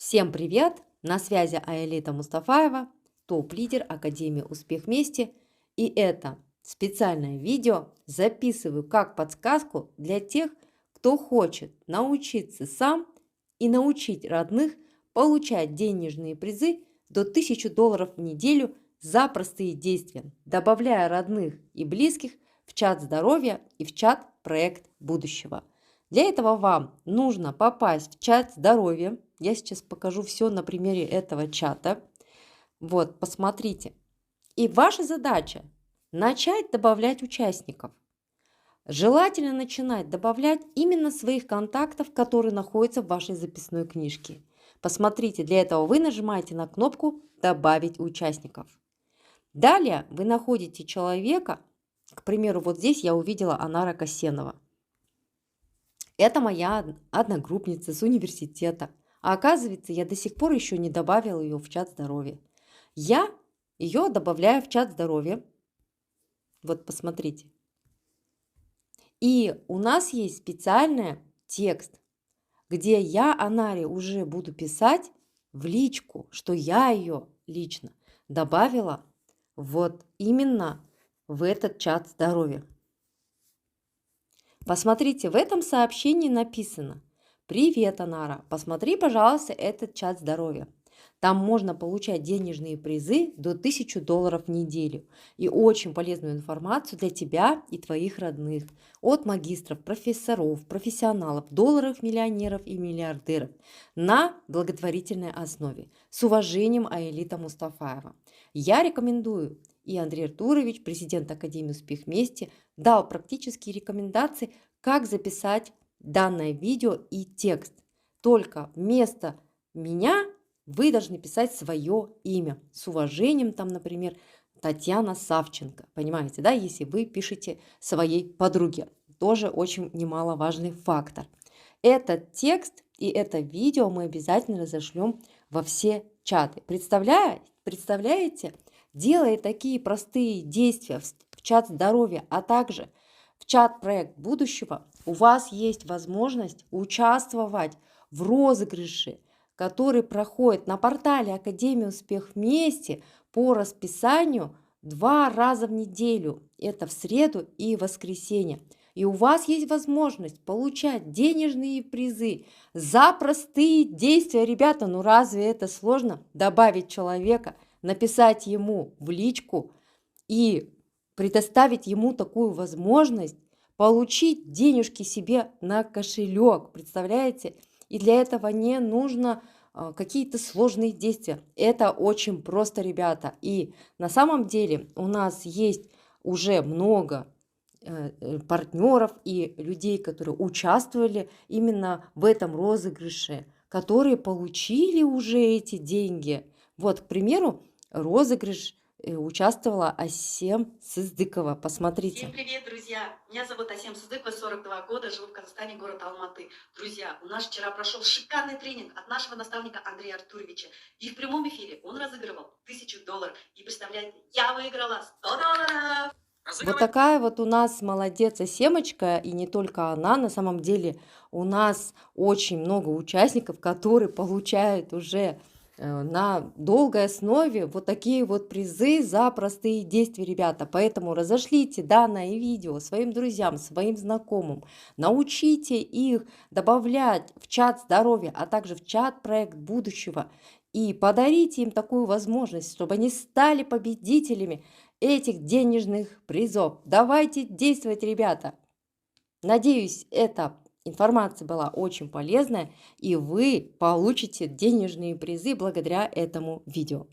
Всем привет! На связи Аэлита Мустафаева, топ-лидер Академии «Успех вместе». И это специальное видео записываю как подсказку для тех, кто хочет научиться сам и научить родных получать денежные призы до $1000 в неделю за простые действия, добавляя родных и близких в чат здоровья и в чат проект будущего. Для этого вам нужно попасть в чат здоровья. Я сейчас покажу все на примере этого чата. Вот, посмотрите. И ваша задача начать добавлять участников. Желательно начинать добавлять именно своих контактов, которые находятся в вашей записной книжке. Посмотрите, для этого вы нажимаете на кнопку «Добавить участников». Далее вы находите человека, к примеру, вот здесь я увидела Анара Касенова. Это моя одногруппница с университета. А оказывается, я до сих пор еще не добавила ее в чат здоровья. Я ее добавляю в чат здоровья. Вот посмотрите. И у нас есть специальный текст, где я Анаре уже буду писать в личку, что я ее лично добавила вот именно в этот чат здоровья. Посмотрите, в этом сообщении написано: «Привет, Анара, посмотри, пожалуйста, этот чат здоровья. Там можно получать денежные призы до $1000 в неделю и очень полезную информацию для тебя и твоих родных от магистров, профессоров, профессионалов, долларов, миллионеров и миллиардеров на благотворительной основе. С уважением, Аэлита Мустафаева». Я рекомендую, и Андрей Артурович, президент Академии «Успех вместе», дал практические рекомендации, как записать данное видео и текст. Только вместо меня вы должны писать свое имя. С уважением, там, например, Татьяна Савченко. Понимаете, да, если вы пишете своей подруге. Тоже очень немаловажный фактор. Этот текст и это видео мы обязательно разошлем во все чаты. Представляете? Делая такие простые действия в чат здоровья, а также в чат проект будущего, у вас есть возможность участвовать в розыгрыше, который проходит на портале Академии «Успех вместе» по расписанию 2 раза в неделю. Это в среду и воскресенье. И у вас есть возможность получать денежные призы за простые действия. Ребята, ну разве это сложно? Добавить человека, написать ему в личку и предоставить ему такую возможность получить денежки себе на кошелек. Представляете? И для этого не нужно какие-то сложные действия. Это очень просто, ребята. И на самом деле у нас есть уже много партнеров и людей, которые участвовали именно в этом розыгрыше, которые получили уже эти деньги. Вот, к примеру, розыгрыш участвовала Асем Сыздыкова. Посмотрите. Всем привет, друзья! Меня зовут Асем Сыздыкова, 42 года, живу в Казахстане, город Алматы. Друзья, у нас вчера прошел шикарный тренинг от нашего наставника Андрея Артуровича. И в прямом эфире он разыгрывал $1000. И представляете, я выиграла $100! Вот такая вот у нас молодец Асемочка, и не только она, на самом деле у нас очень много участников, которые получают уже на долгой основе вот такие вот призы за простые действия, ребята. Поэтому разошлите данное видео своим друзьям, своим знакомым, научите их добавлять в чат здоровья, а также в чат проект будущего, и подарите им такую возможность, чтобы они стали победителями этих денежных призов. Давайте действовать, ребята. Надеюсь, эта информация была очень полезная, и вы получите денежные призы благодаря этому видео.